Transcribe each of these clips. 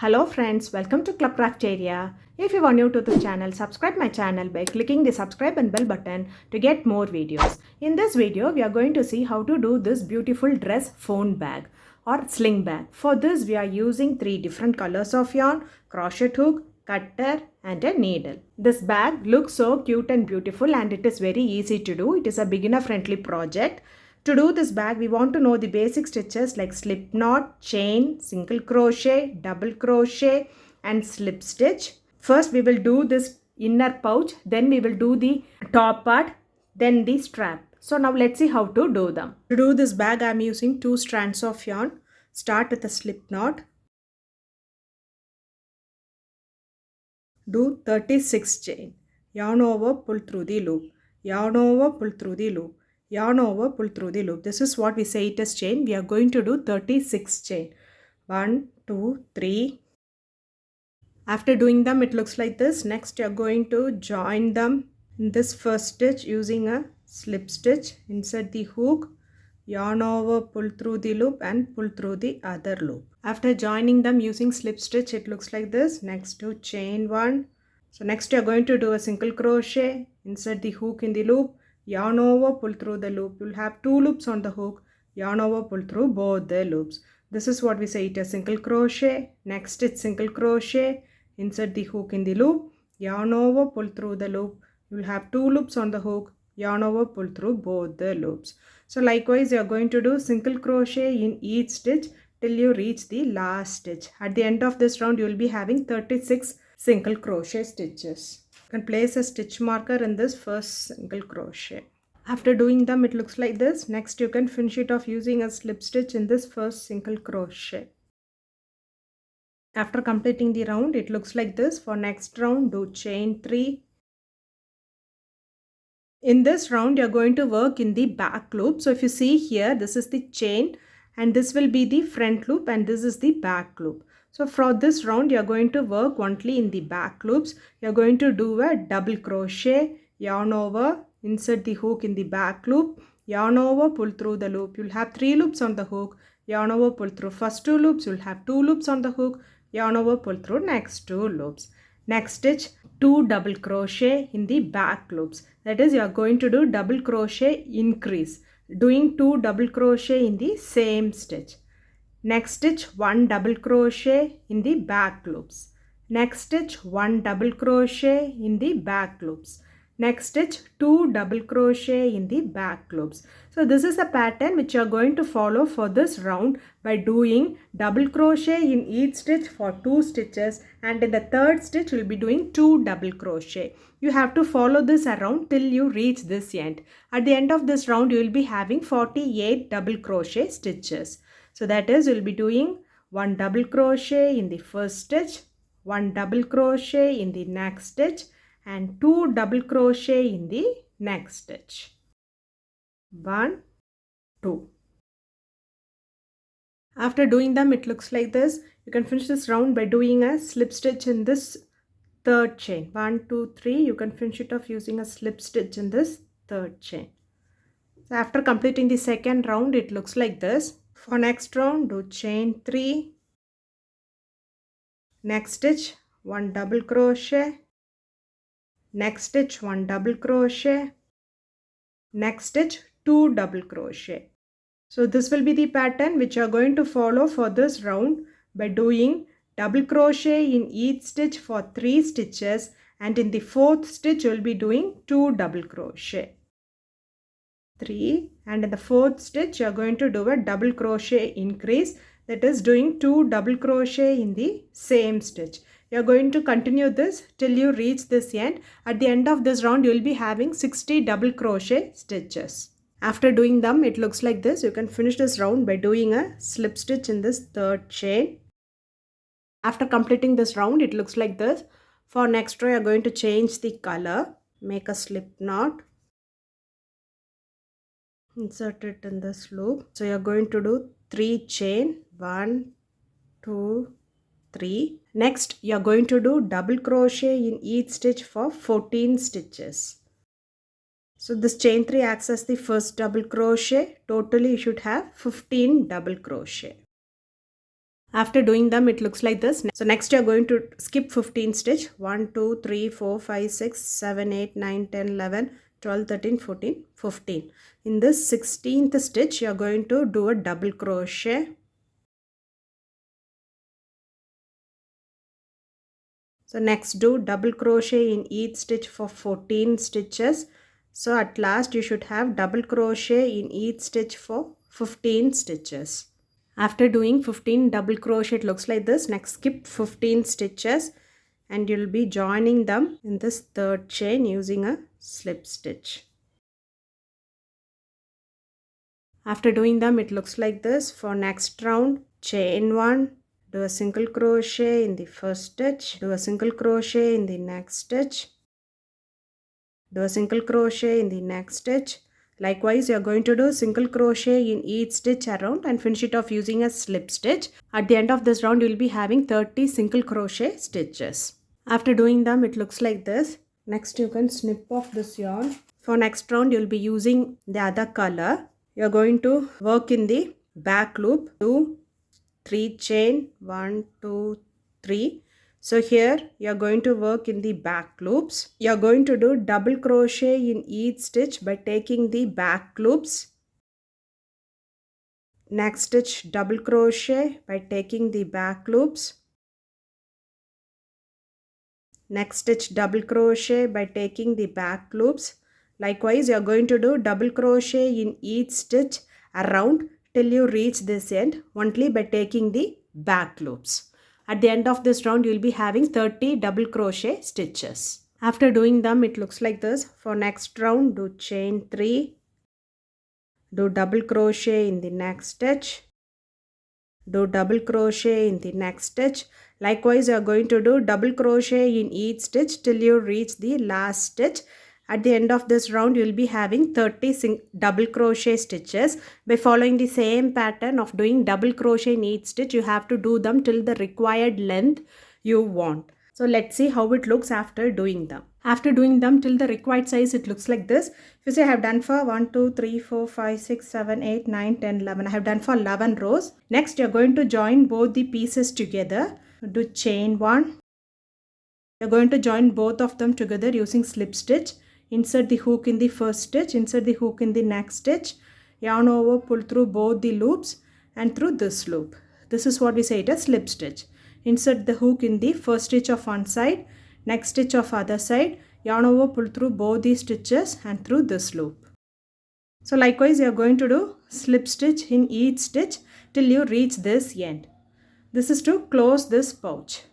Hello friends, welcome to Crafteria. If you are new to the channel, subscribe my channel by clicking the subscribe and bell button to get more videos. In this video, we are going to see how to do this beautiful dress phone bag or sling bag. For this, we are using 3 different colors of yarn, crochet hook, cutter and a needle. This bag looks so cute and beautiful and it is very easy to do. It is a beginner friendly project. To do this bag, we want to know the basic stitches like slip knot, chain, single crochet, double crochet and slip stitch. First we will do this inner pouch, then we will do the top part, then the strap. So now let's see how to do them. To do this bag, I am using 2 strands of yarn. Start with a slip knot. Do 36 chain. Yarn over, pull through the loop. Yarn over, pull through the loop. Yarn over, pull through the loop. This is what we say it is chain. We are going to do 36 chain. 1, 2, 3. After doing them, it looks like this. Next, you are going to join them in this first stitch using a slip stitch. Insert the hook. Yarn over, pull through the loop and pull through the other loop. After joining them using slip stitch, it looks like this. Next to chain 1. So next you are going to do a single crochet, insert the hook in the loop, yarn over, pull through the loop. You will have 2 loops on the hook, yarn over, pull through both the loops. This is what we say it is single crochet. Next it's single crochet, insert the hook in the loop, yarn over, pull through the loop. You will have 2 loops on the hook, yarn over, pull through both the loops. So likewise you are going to do single crochet in each stitch till you reach the last stitch. At the end of this round you will be having 36 single crochet stitches. You can place a stitch marker in this first single crochet. After doing them, it looks like this. Next you can finish it off using a slip stitch in this first single crochet. After completing the round, it looks like this. For next round, do chain 3. In this round, you are going to work in the back loop. So if you see here, this is the chain and this will be the front loop and this is the back loop. So for this round, you are going to work only in the back loops. You are going to do a double crochet, yarn over, insert the hook in the back loop, yarn over, pull through the loop. You will have 3 loops on the hook, yarn over, pull through first 2 loops. You will have 2 loops on the hook, yarn over, pull through next 2 loops. Next stitch, 2 double crochet in the back loops. That is, you are going to do double crochet increase, doing 2 double crochet in the same stitch. Next stitch, 1 double crochet in the back loops. Next stitch, 1 double crochet in the back loops. Next stitch, 2 double crochet in the back loops. So this is a pattern which you are going to follow for this round by doing double crochet in each stitch for 2 stitches, and in the third stitch you will be doing 2 double crochet. You have to follow this around till you reach this end. At the end of this round you will be having 48 double crochet stitches. So that is, you will be doing 1 double crochet in the first stitch, 1 double crochet in the next stitch and 2 double crochet in the next stitch. 1, 2. After doing them, it looks like this. You can finish this round by doing a slip stitch in this third chain. 1, 2, 3. You can finish it off using a slip stitch in this third chain. So after completing the second round, it looks like this. For next round, do chain 3. Next stitch, 1 double crochet. Next stitch, 1 double crochet. Next stitch, 2 double crochet. So this will be the pattern which you are going to follow for this round by doing double crochet in each stitch for 3 stitches, and in the fourth stitch you will be doing 2 double crochet. 3, and in the fourth stitch you are going to do a double crochet increase, that is doing 2 double crochet in the same stitch. You are going to continue this till you reach this end. At the end of this round you will be having 60 double crochet stitches. After doing them, it looks like this. You can finish this round by doing a slip stitch in this third chain. After completing this round, it looks like this. For next row, you are going to change the color. Make a slip knot. Insert it in this loop. So you are going to do 3 chain. 1, 2, 3. Next, you are going to do double crochet in each stitch for 14 stitches. So this chain 3 acts as the first double crochet. Totally you should have 15 double crochet. After doing them, it looks like this. So next you're going to skip 15 stitch. 1, 2, 3, 4, 5, 6, 7, 8, 9, 10, 11, 12, 13, 14, 15. In this 16th stitch, you're going to do a double crochet. So next do double crochet in each stitch for 14 stitches. So at last you should have double crochet in each stitch for 15 stitches. After doing 15 double crochet, it looks like this. Next skip 15 stitches and you'll be joining them in this third chain using a slip stitch. After doing them, it looks like this. For next round, chain 1, do a single crochet in the first stitch, do a single crochet in the next stitch, do a single crochet in the next stitch. Likewise, you are going to do single crochet in each stitch around and finish it off using a slip stitch. At the end of this round, you will be having 30 single crochet stitches. After doing them, it looks like this. Next, you can snip off this yarn. For next round, you will be using the other color. You are going to work in the back loop. 2, 3 chain, 1, 2, 3. So here you are going to work in the back loops. You are going to do double crochet in each stitch by taking the back loops. Next stitch double crochet by taking the back loops. Next stitch double crochet by taking the back loops. Likewise, you are going to do double crochet in each stitch around till you reach this end only by taking the back loops. At the end of this round, you will be having 30 double crochet stitches. After doing them, it looks like this. For next round, do chain 3, do double crochet in the next stitch, do double crochet in the next stitch. Likewise, you are going to do double crochet in each stitch till you reach the last stitch. At the end of this round, you will be having 30 double crochet stitches. By following the same pattern of doing double crochet in each stitch, you have to do them till the required length you want. So let's see how it looks after doing them. After doing them till the required size, it looks like this. If you say I have done for 1, 2, 3, 4, 5, 6, 7, 8, 9, 10, 11. I have done for 11 rows. Next, you are going to join both the pieces together. Do chain 1. You are going to join both of them together using slip stitch. Insert the hook in the first stitch, insert the hook in the next stitch, yarn over, pull through both the loops and through this loop. This is what we say it as slip stitch. Insert the hook in the first stitch of one side, next stitch of other side, yarn over, pull through both the stitches and through this loop. So likewise, you are going to do slip stitch in each stitch till you reach this end. This is to close this pouch.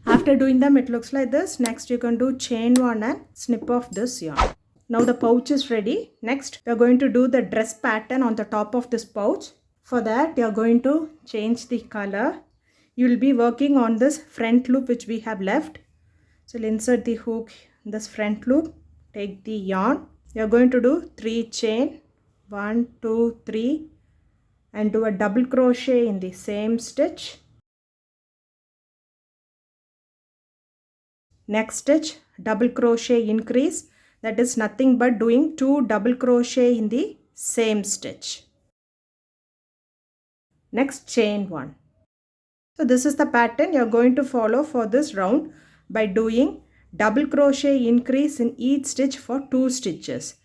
After doing them, it looks like this. Next, you can do chain 1 and snip off this yarn. Now the pouch is ready. Next, we are going to do the dress pattern on the top of this pouch. For that, you are going to change the color. You will be working on this front loop which we have left. So insert the hook in this front loop. Take the yarn. You are going to do 3 chain. 1, 2, 3 and do a double crochet in the same stitch. Next stitch double crochet increase, that is nothing but doing 2 double crochet in the same stitch. Next chain 1. So this is the pattern you are going to follow for this round by doing double crochet increase in each stitch for 2 stitches.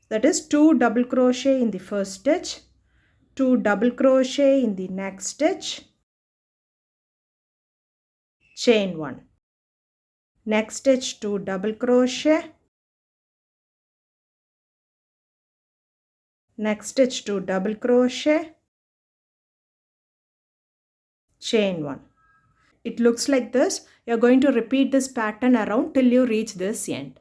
That is 2 double crochet in the first stitch, 2 double crochet in the next stitch, chain 1. Next stitch 2 double crochet, next stitch 2 double crochet, chain 1. It looks like this. You are going to repeat this pattern around till you reach this end.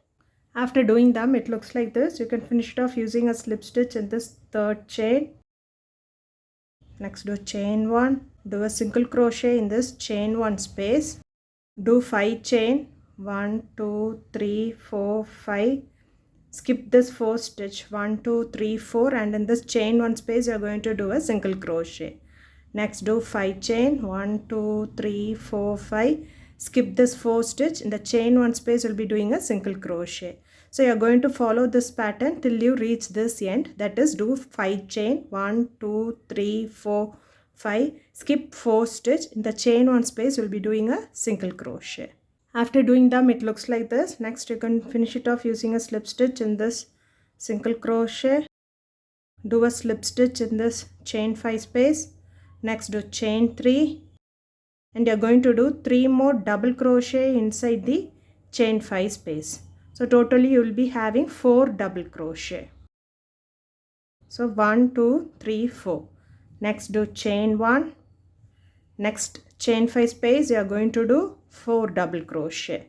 After doing them, it looks like this. You can finish it off using a slip stitch in this third chain. Next, do chain 1. Do a single crochet in this chain 1 space. Do 5 chain. 1, 2, 3, 4, 5. Skip this 4 stitch. 1, 2, 3, 4 and in this chain 1 space you are going to do a single crochet. Next, do 5 chain. 1, 2, 3, 4, 5. Skip this 4 stitch. In the chain 1 space you will be doing a single crochet. So you are going to follow this pattern till you reach this end. That is, do 5 chain. 1, 2, 3, 4, 5, skip 4 stitch. In the chain 1 space, you'll be doing a single crochet. After doing them, it looks like this. Next, you can finish it off using a slip stitch in this single crochet. Do a slip stitch in this chain 5 space. Next, do chain 3. And you're going to do 3 more double crochet inside the chain 5 space. So totally you will be having 4 double crochet. So 1, 2, 3, 4. Next do chain 1. Next chain 5 space you are going to do 4 double crochet.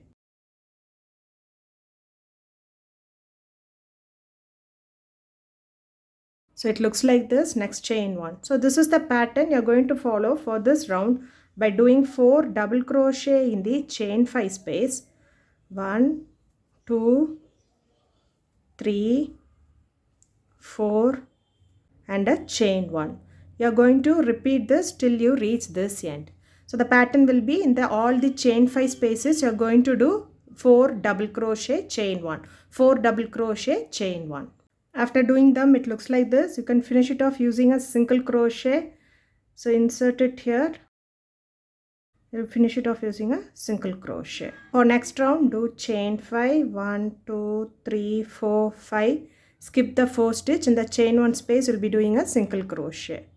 So it looks like this. Next chain 1. So this is the pattern you are going to follow for this round by doing 4 double crochet in the chain 5 space. 1, 2, 3, 4 and a chain 1. You are going to repeat this till you reach this end. So the pattern will be in all the chain 5 spaces you are going to do 4 double crochet chain 1, 4 double crochet chain 1. After doing them, it looks like this. You can finish it off using a single crochet. So insert it here. You'll finish it off using a single crochet. For next round, do chain 5, 1, 2, 3, 4, 5. Skip the 4 stitch. In the chain 1 space, you'll be doing a single crochet.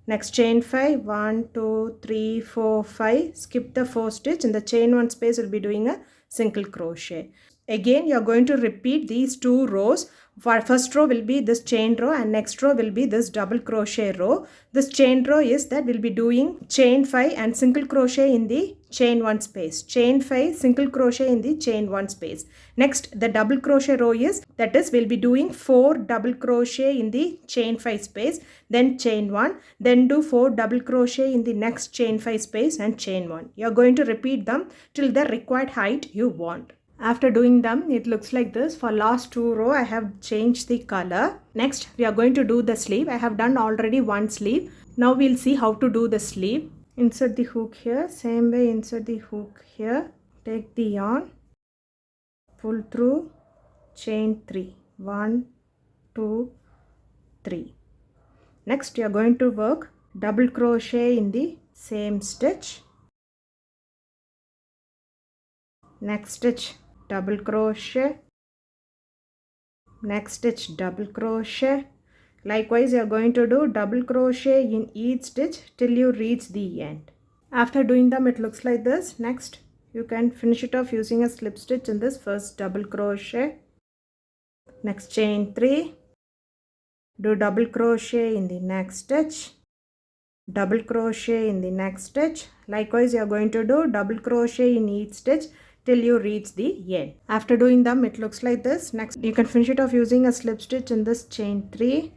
Next chain 5, 1, 2, 3, 4, 5. Skip the 4 stitch. In the chain 1 space, you'll be doing a single crochet. Again, you are going to repeat these 2 rows. First row will be this chain row and next row will be this double crochet row. This chain row is that we'll be doing chain 5 and single crochet in the chain 1 space. Chain 5, single crochet in the chain 1 space. Next, the double crochet row is, that is, we'll be doing 4 double crochet in the chain 5 space, then chain 1, then do 4 double crochet in the next chain 5 space and chain 1. You are going to repeat them till the required height you want. After doing them, it looks like this. For last 2 row, I have changed the color. Next, we are going to do the sleeve. I have done already one sleeve. Now we'll see how to do the sleeve. Insert the hook here. Same way, insert the hook here. Take the yarn. Pull through. Chain 3. 1, 2, 3. Next, you are going to work double crochet in the same stitch. Next stitch, double crochet. Next stitch, double crochet. Likewise, you are going to do double crochet in each stitch till you reach the end. After doing them, it looks like this. Next, you can finish it off using a slip stitch in this first double crochet. Next, chain 3. Do double crochet in the next stitch. Double crochet in the next stitch. Likewise, you are going to do double crochet in each stitch till you reach the end. After doing them, it looks like this. Next, you can finish it off using a slip stitch in this chain 3.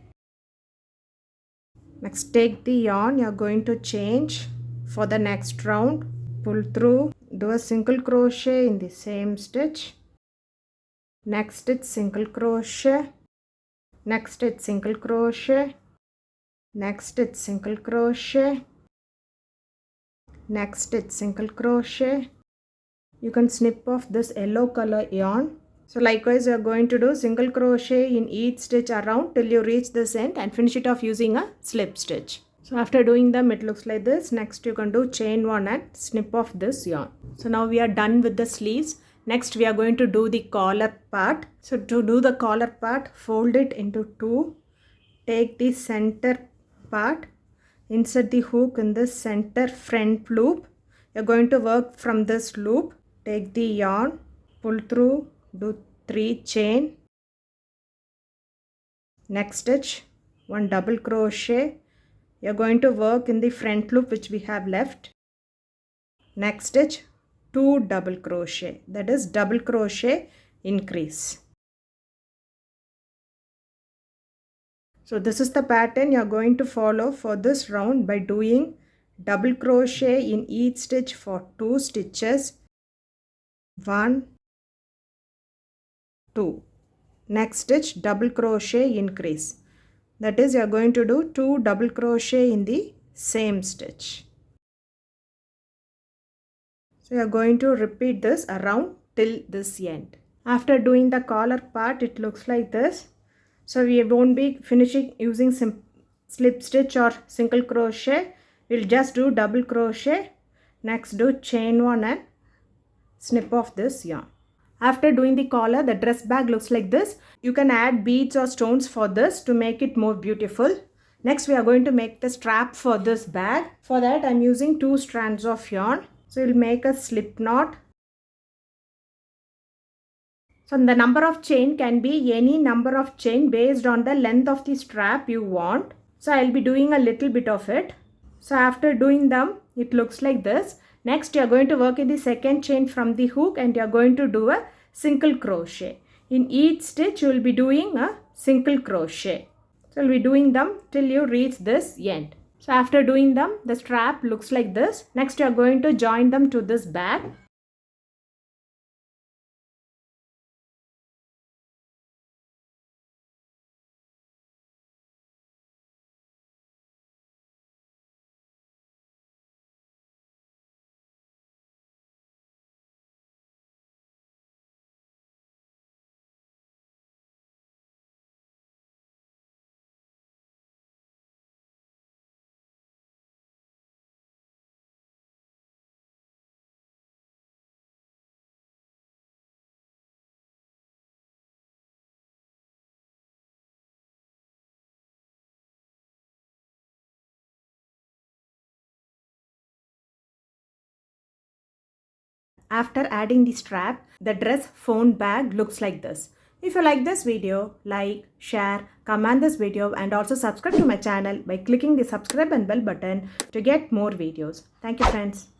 Next, take the yarn you are going to change for the next round. Pull through, do a single crochet in the same stitch. Next stitch, single crochet. Next stitch, single crochet. Next stitch, single crochet. Next stitch, single crochet. You can snip off this yellow color yarn. So likewise, you are going to do single crochet in each stitch around till you reach this end and finish it off using a slip stitch. So after doing them, it looks like this. Next, you can do chain 1 and snip off this yarn. So now we are done with the sleeves. Next, we are going to do the collar part. So to do the collar part, fold it into 2. Take the center part. Insert the hook in this center front loop. You are going to work from this loop. Take the yarn, pull through, do 3 chain. Next stitch, 1 double crochet. You are going to work in the front loop which we have left. Next stitch, 2 double crochet. That is double crochet increase. So this is the pattern you are going to follow for this round by doing double crochet in each stitch for 2 stitches. 1, 2. Next stitch, double crochet increase. That is, you are going to do 2 double crochet in the same stitch. So you are going to repeat this around till this end. After doing the collar part, it looks like this. So we won't be finishing using slip stitch or single crochet. we'll just do double crochet, next do chain 1 and snip off this yarn. After doing the collar, the dress bag looks like this. You can add beads or stones for this to make it more beautiful. Next, we are going to make the strap for this bag. For that, I'm using 2 strands of yarn. So we'll make a slip knot. So the number of chain can be any number of chain based on the length of the strap you want. So I'll be doing a little bit of it. So after doing them, it looks like this. Next, you are going to work in the second chain from the hook and you are going to do a single crochet. In each stitch, you will be doing a single crochet. So you'll be doing them till you reach this end. So after doing them, the strap looks like this. Next, you are going to join them to this bag. After adding the strap, the dress phone bag looks like this. If you like this video, like, share, comment this video and also subscribe to my channel by clicking the subscribe and bell button to get more videos. Thank you friends.